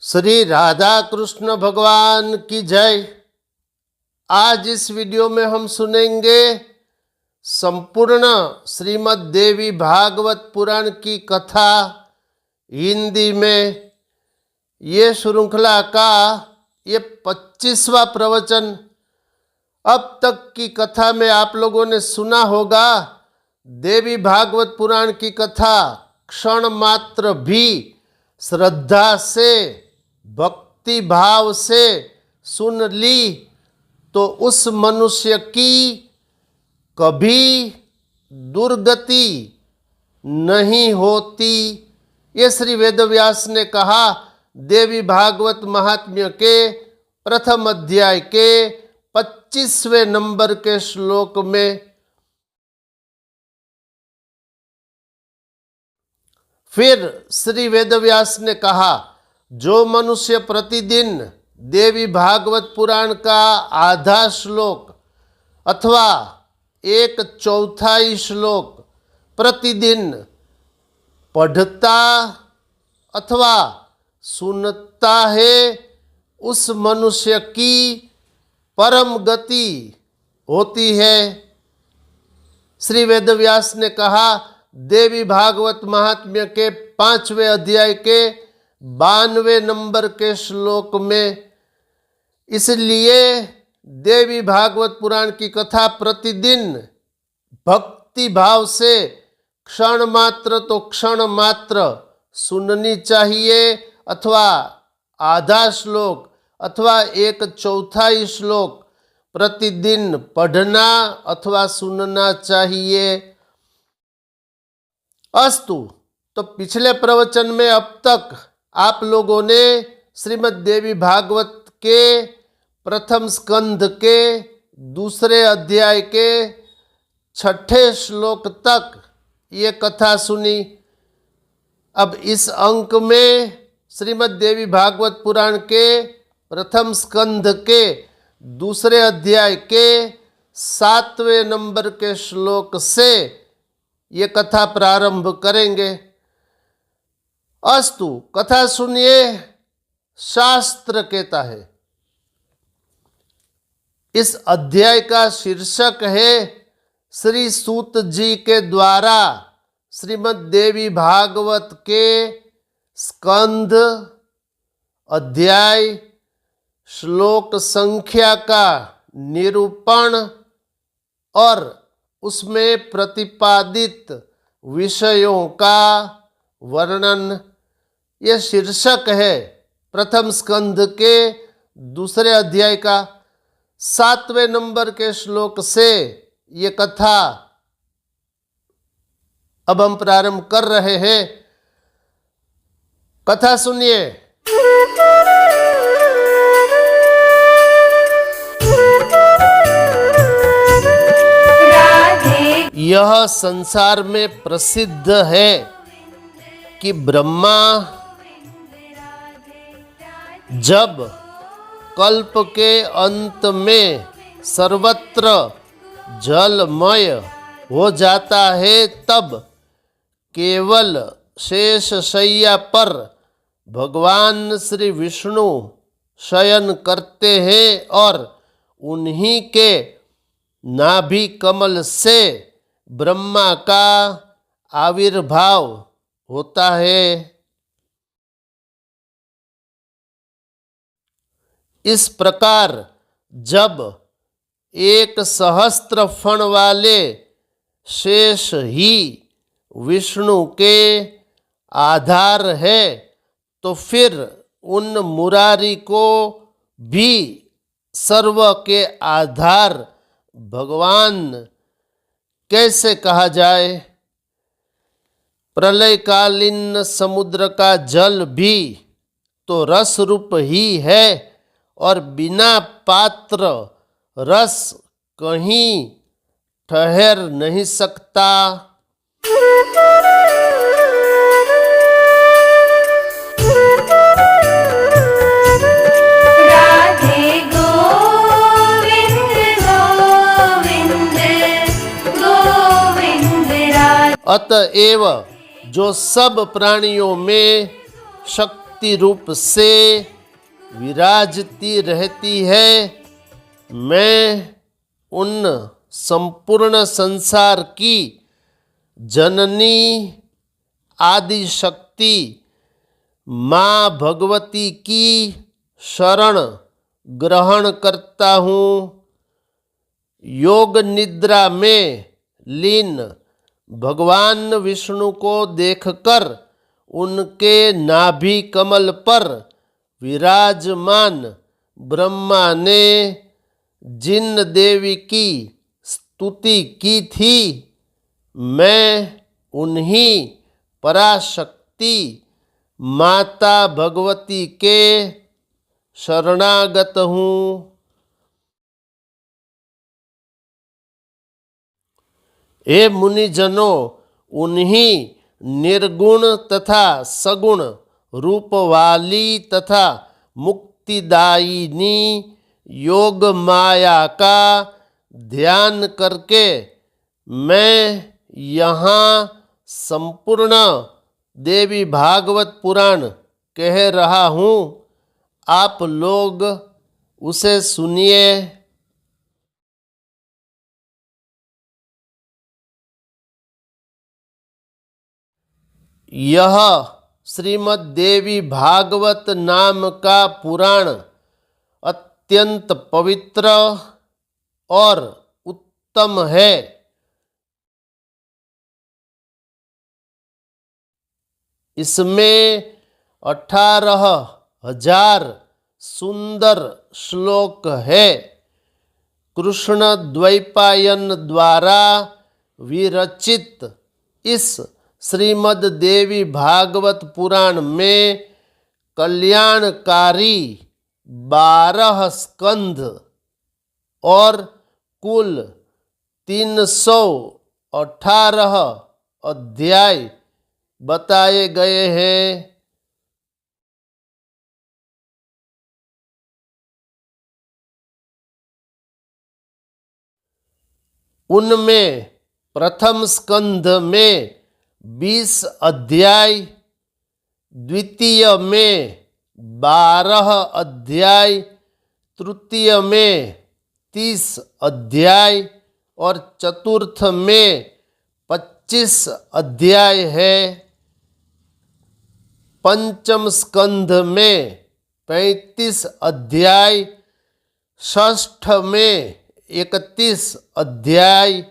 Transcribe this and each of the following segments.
श्री राधा कृष्ण भगवान की जय। आज इस वीडियो में हम सुनेंगे संपूर्ण श्रीमद् देवी भागवत पुराण की कथा हिंदी में। ये श्रृंखला का ये 25वां प्रवचन। अब तक की कथा में आप लोगों ने सुना होगा, देवी भागवत पुराण की कथा क्षण मात्र भी श्रद्धा से भक्ति भाव से सुन ली तो उस मनुष्य की कभी दुर्गति नहीं होती। ये श्री वेदव्यास ने कहा देवी भागवत महात्म्य के प्रथम अध्याय के 25वें नंबर के श्लोक में। फिर श्री वेदव्यास ने कहा, जो मनुष्य प्रतिदिन देवी भागवत पुराण का आधा श्लोक अथवा 1/4 श्लोक प्रतिदिन पढ़ता अथवा सुनता है, उस मनुष्य की परम गति होती है। श्री वेदव्यास ने कहा देवी भागवत महात्म्य के 5वें अध्याय के 92वें नंबर के श्लोक में। इसलिए देवी भागवत पुराण की कथा प्रतिदिन भक्ति भाव से क्षण मात्र तो क्षण मात्र सुननी चाहिए, अथवा आधा श्लोक अथवा 1/4 श्लोक प्रतिदिन पढ़ना अथवा सुनना चाहिए। अस्तु, तो पिछले प्रवचन में अब तक आप लोगों ने श्रीमद् देवी भागवत के प्रथम स्कंध के 2 अध्याय के 6ठे श्लोक तक ये कथा सुनी। अब इस अंक में श्रीमद् देवी भागवत पुराण के प्रथम स्कंध के 2 अध्याय के 7वें नंबर के श्लोक से ये कथा प्रारंभ करेंगे। अस्तु, कथा सुनिए। शास्त्र कहता है, इस अध्याय का शीर्षक है श्री सूत जी के द्वारा श्रीमद् देवी भागवत के स्कंध अध्याय श्लोक संख्या का निरूपण और उसमें प्रतिपादित विषयों का वर्णन। यह शीर्षक है प्रथम स्कंध के 2 अध्याय का। 7वें नंबर के श्लोक से ये कथा अब हम प्रारंभ कर रहे हैं। कथा सुनिए। यह संसार में प्रसिद्ध है कि ब्रह्मा जब कल्प के अंत में सर्वत्र जलमय हो जाता है, तब केवल शेष शैया पर भगवान श्री विष्णु शयन करते हैं और उन्हीं के नाभि कमल से ब्रह्मा का आविर्भाव होता है। इस प्रकार जब 1 सहस्त्र फण वाले शेष ही विष्णु के आधार है, तो फिर उन मुरारी को भी सर्व के आधार भगवान कैसे कहा जाए। प्रलयकालीन समुद्र का जल भी तो रस रूप ही है और बिना पात्र रस कहीं ठहर नहीं सकता। अतएव जो सब प्राणियों में शक्ति मूर्ति रूप से विराजती रहती है। मैं उन संपूर्ण संसार की जननी आदि शक्ति माँ भगवती की शरण ग्रहण करता हूँ। योग निद्रा में लीन भगवान विष्णु को देखकर उनके नाभि कमल पर विराजमान ब्रह्मा ने जिन देवी की स्तुति की थी, मैं उन्हीं पराशक्ति माता भगवती के शरणागत हूँ। हे मुनिजनों, उन्हीं निर्गुण तथा सगुण रूप वाली तथा मुक्तिदायिनी योग माया का ध्यान करके मैं यहाँ संपूर्ण देवी भागवत पुराण कह रहा हूँ। आप लोग उसे सुनिए। यह श्रीमद् देवी भागवत नाम का पुराण अत्यंत पवित्र और उत्तम है। इसमें 18,000 सुंदर श्लोक है। कृष्ण द्वैपायन द्वारा विरचित इस श्रीमद् देवी भागवत पुराण में कल्याणकारी 12 स्कंध और कुल 318 अध्याय बताए गए हैं। उनमें प्रथम स्कंध में 20 अध्याय, द्वितीय में 12 अध्याय, तृतीय में 30 अध्याय और चतुर्थ में 25 अध्याय है। पंचम स्कंध में 35 अध्याय, षष्ठ में 31 अध्याय,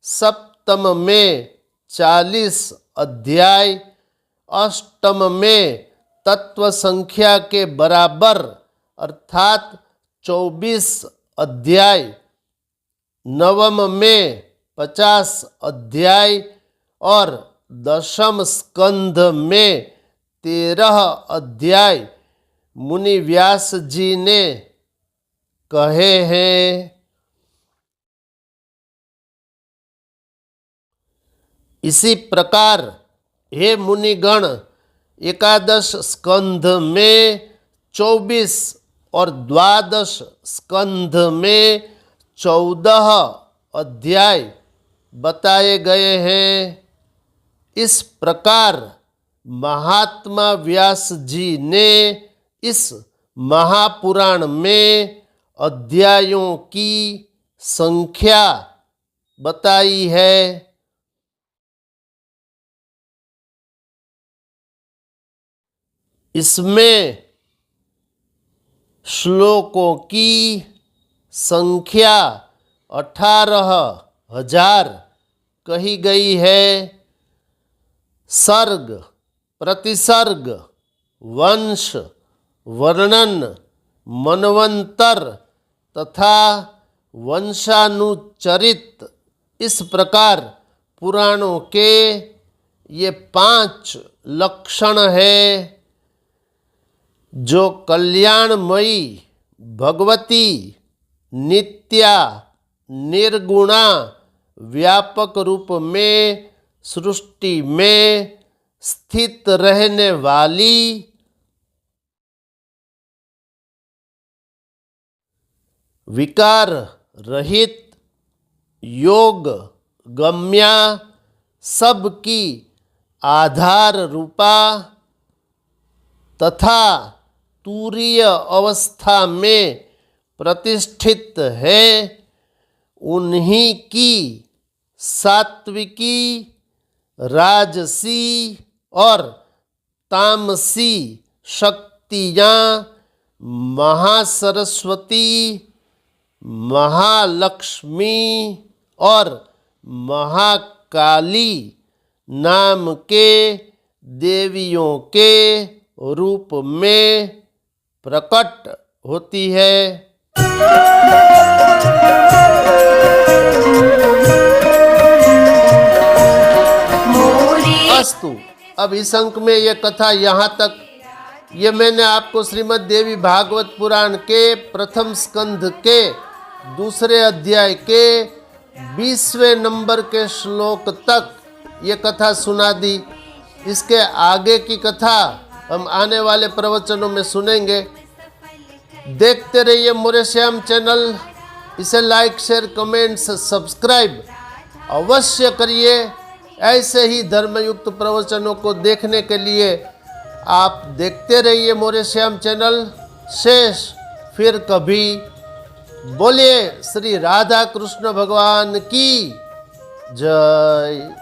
सप्तम में 40 अध्याय, अष्टम में तत्व संख्या के बराबर अर्थात 24 अध्याय, नवम में 50 अध्याय और दशम स्कंध में 13 अध्याय मुनि व्यास जी ने कहे हैं। इसी प्रकार हे मुनिगण, एकादश स्कंध में 24 और द्वादश स्कंध में 14 अध्याय बताए गए हैं। इस प्रकार महात्मा व्यास जी ने इस महापुराण में अध्यायों की संख्या बताई है। इसमें श्लोकों की संख्या 18,000 कही गई है। सर्ग, प्रतिसर्ग, वंश, वर्णन, मनवंतर तथा वंशानुचरित, इस प्रकार पुराणों के ये 5 लक्षण है जो कल्याणमयी भगवती नित्या निर्गुणा व्यापक रूप में सृष्टि में स्थित रहने वाली विकार रहित योग गम्या सबकी आधार रूपा तथा तुरीय अवस्था में प्रतिष्ठित है, उन्हीं की सात्विकी, राजसी और तामसी शक्तियाँ महासरस्वती, महालक्ष्मी और महाकाली नाम के देवियों के रूप में प्रकट होती है। अस्तु, अब इस अंक में ये कथा यहाँ तक। ये मैंने आपको श्रीमद् देवी भागवत पुराण के प्रथम स्कंध के दूसरे अध्याय के 20वें नंबर के श्लोक तक ये कथा सुना दी। इसके आगे की कथा हम आने वाले प्रवचनों में सुनेंगे। देखते रहिए मोरे श्याम चैनल। इसे लाइक, शेयर, कमेंट्स, सब्सक्राइब अवश्य करिए। ऐसे ही धर्मयुक्त प्रवचनों को देखने के लिए आप देखते रहिए मोरे श्याम चैनल। शेष फिर कभी। बोलिए श्री राधा कृष्ण भगवान की जय।